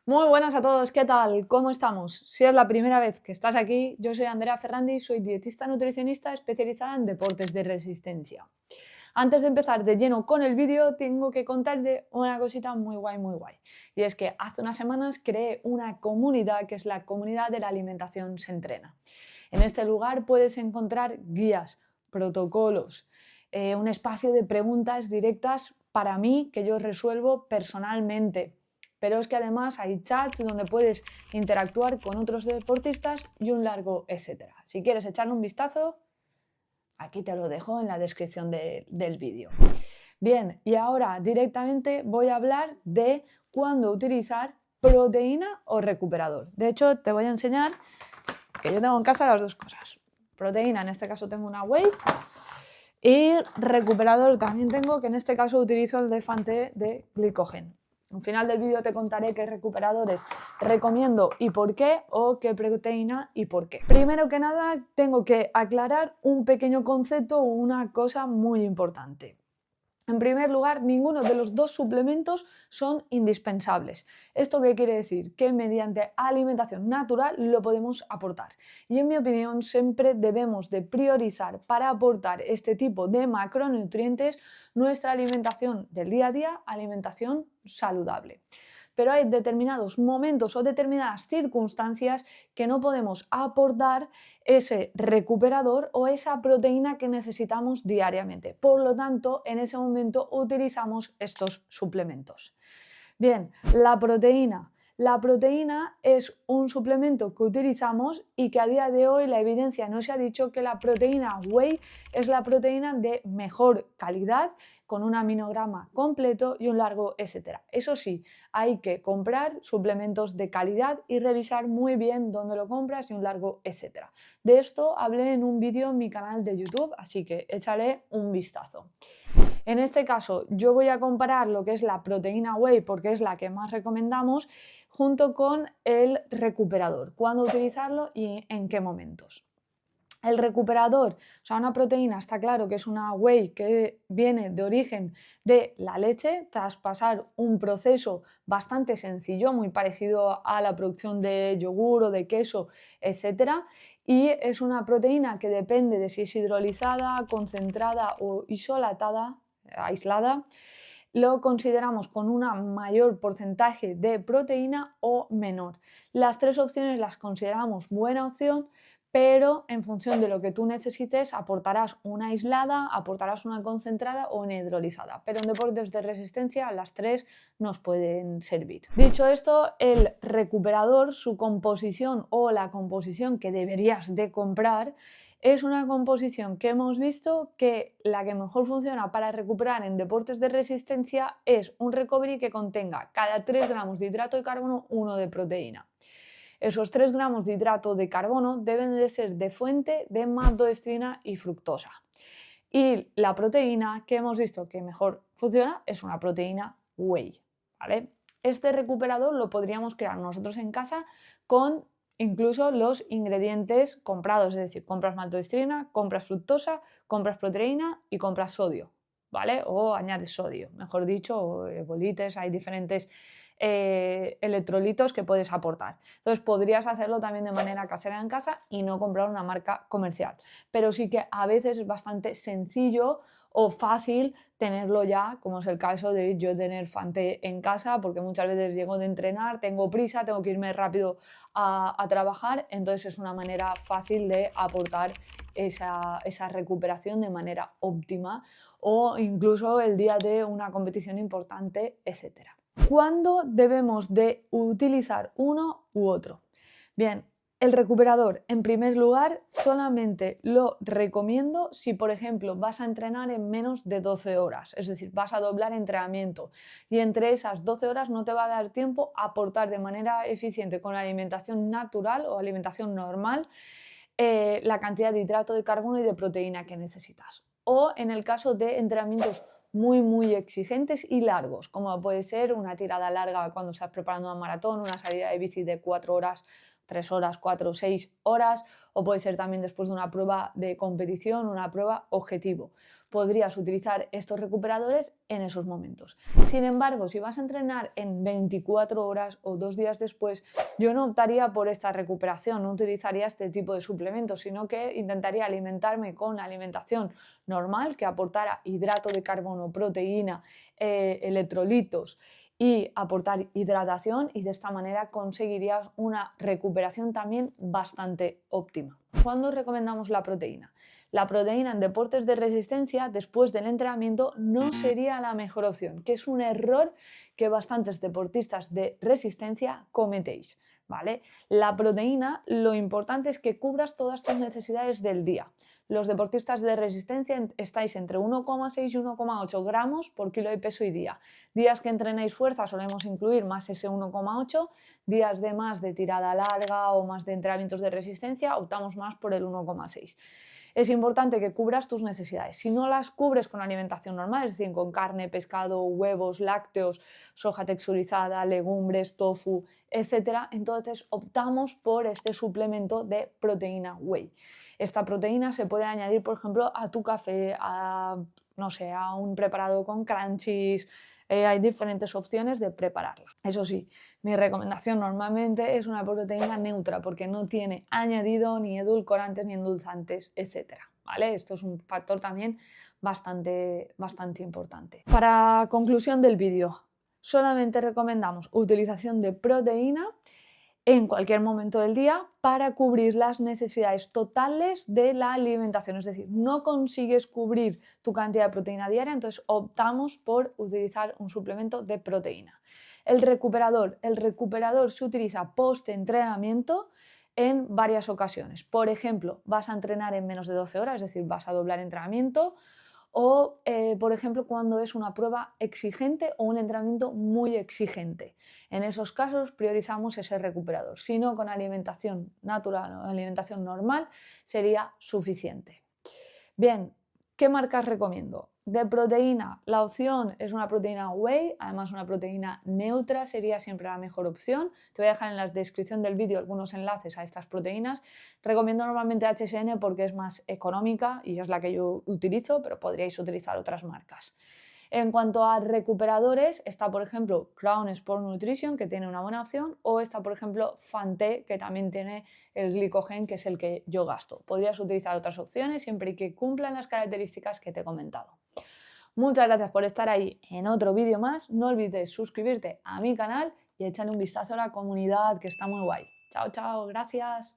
Muy buenas a todos, ¿qué tal? ¿Cómo estamos? Si es la primera vez que estás aquí, yo soy Andrea Ferrandi, soy dietista nutricionista especializada en deportes de resistencia. Antes de empezar de lleno con el vídeo, tengo que contarte una cosita muy guay, muy guay. Y es que hace unas semanas creé una comunidad que es la comunidad de la alimentación se entrena. En este lugar puedes encontrar guías, protocolos, un espacio de preguntas directas para mí que yo resuelvo personalmente. Pero es que además hay chats donde puedes interactuar con otros deportistas y un largo etcétera. Si quieres echarle un vistazo, aquí te lo dejo en la descripción del vídeo. Bien, y ahora directamente voy a hablar de cuándo utilizar proteína o recuperador. De hecho, te voy a enseñar que yo tengo en casa las dos cosas. Proteína, en este caso tengo una whey, y recuperador también tengo, que en este caso utilizo el de Fante de glicógeno. Al final del vídeo te contaré qué recuperadores recomiendo y por qué, o qué proteína y por qué. Primero que nada, tengo que aclarar un pequeño concepto o una cosa muy importante. En primer lugar, ninguno de los dos suplementos son indispensables. ¿Esto qué quiere decir? Que mediante alimentación natural lo podemos aportar. Y en mi opinión, siempre debemos de priorizar para aportar este tipo de macronutrientes nuestra alimentación del día a día, alimentación saludable. Pero hay determinados momentos o determinadas circunstancias que no podemos aportar ese recuperador o esa proteína que necesitamos diariamente. Por lo tanto, en ese momento utilizamos estos suplementos. Bien, la proteína. La proteína es un suplemento que utilizamos y que a día de hoy la evidencia nos ha dicho que la proteína whey es la proteína de mejor calidad, con un aminograma completo y un largo etcétera. Eso sí, hay que comprar suplementos de calidad y revisar muy bien dónde lo compras y un largo etcétera. De esto hablé en un vídeo en mi canal de YouTube, así que échale un vistazo. En este caso, yo voy a comparar lo que es la proteína whey, porque es la que más recomendamos, junto con el recuperador. ¿Cuándo utilizarlo y en qué momentos? El recuperador, o sea, una proteína, está claro que es una whey que viene de origen de la leche, tras pasar un proceso bastante sencillo, muy parecido a la producción de yogur o de queso, etcétera. Y es una proteína que depende de si es hidrolizada, concentrada o isolatada, aislada. Lo consideramos con un mayor porcentaje de proteína o menor. Las tres opciones las consideramos buena opción, pero en función de lo que tú necesites aportarás una aislada, aportarás una concentrada o una hidrolizada. Pero en deportes de resistencia las tres nos pueden servir. Dicho esto, el recuperador, su composición o la composición que deberías de comprar, es una composición que hemos visto que la que mejor funciona para recuperar en deportes de resistencia es un recovery que contenga cada 3 gramos de hidrato de carbono 1 de proteína. Esos 3 gramos de hidrato de carbono deben de ser de fuente de maltodextrina y fructosa. Y la proteína que hemos visto que mejor funciona es una proteína whey, ¿vale? Este recuperador lo podríamos crear nosotros en casa con incluso los ingredientes comprados, es decir, compras maltodextrina, compras fructosa, compras proteína y compras sodio, ¿vale? O añades sodio, mejor dicho, o bolites, hay diferentes electrolitos que puedes aportar. Entonces podrías hacerlo también de manera casera en casa y no comprar una marca comercial. Pero sí que a veces es bastante sencillo o fácil tenerlo ya, como es el caso de yo tener Fante en casa, porque muchas veces llego de entrenar, tengo prisa, tengo que irme rápido a trabajar, entonces es una manera fácil de aportar esa recuperación de manera óptima, o incluso el día de una competición importante, etcétera. ¿Cuándo debemos de utilizar uno u otro? Bien, el recuperador, en primer lugar, solamente lo recomiendo si, por ejemplo, vas a entrenar en menos de 12 horas, es decir, vas a doblar entrenamiento y entre esas 12 horas no te va a dar tiempo a aportar de manera eficiente con la alimentación natural o alimentación normal la cantidad de hidrato de carbono y de proteína que necesitas. O en el caso de entrenamientos muy exigentes y largos, como puede ser una tirada larga cuando estás preparando una maratón, una salida de bici de 4 horas 3 horas, 4, 6 horas, o puede ser también después de una prueba de competición, una prueba objetivo. Podrías utilizar estos recuperadores en esos momentos. Sin embargo, si vas a entrenar en 24 horas o 2 días después, yo no optaría por esta recuperación, no utilizaría este tipo de suplementos, sino que intentaría alimentarme con alimentación normal, que aportara hidrato de carbono, proteína, electrolitos y aportar hidratación, y de esta manera conseguirías una recuperación también bastante óptima. ¿Cuándo recomendamos la proteína? La proteína en deportes de resistencia después del entrenamiento no sería la mejor opción, que es un error que bastantes deportistas de resistencia cometéis, ¿vale? La proteína, lo importante es que cubras todas tus necesidades del día. Los deportistas de resistencia estáis entre 1,6 y 1,8 gramos por kilo de peso y día. Días que entrenéis fuerza solemos incluir más ese 1,8, días de más de tirada larga o más de entrenamientos de resistencia optamos más por el 1,6. Es importante que cubras tus necesidades. Si no las cubres con alimentación normal, es decir, con carne, pescado, huevos, lácteos, soja texturizada, legumbres, tofu, etc., entonces optamos por este suplemento de proteína whey. Esta proteína se puede añadir, por ejemplo, a tu café, no sé, a un preparado con crunchies. Hay diferentes opciones de prepararla. Eso sí, mi recomendación normalmente es una proteína neutra porque no tiene añadido ni edulcorantes ni endulzantes, etc. ¿Vale? Esto es un factor también bastante importante. Para conclusión del vídeo, solamente recomendamos utilización de proteína en cualquier momento del día para cubrir las necesidades totales de la alimentación. Es decir, no consigues cubrir tu cantidad de proteína diaria, entonces optamos por utilizar un suplemento de proteína. El recuperador se utiliza post-entrenamiento en varias ocasiones. Por ejemplo, vas a entrenar en menos de 12 horas, es decir, vas a doblar entrenamiento, o, por ejemplo, cuando es una prueba exigente o un entrenamiento muy exigente. En esos casos priorizamos ese recuperador. Si no, con alimentación natural o alimentación normal sería suficiente. Bien, ¿qué marcas recomiendo? De proteína, la opción es una proteína whey, además una proteína neutra sería siempre la mejor opción. Te voy a dejar en la descripción del vídeo algunos enlaces a estas proteínas. Recomiendo normalmente HSN porque es más económica y es la que yo utilizo, pero podríais utilizar otras marcas. En cuanto a recuperadores, está por ejemplo Crown Sport Nutrition, que tiene una buena opción, o está por ejemplo Fante, que también tiene el glicogen, que es el que yo gasto. Podrías utilizar otras opciones siempre que cumplan las características que te he comentado. Muchas gracias por estar ahí en otro vídeo más. No olvides suscribirte a mi canal y echarle un vistazo a la comunidad, que está muy guay. Chao, chao, gracias.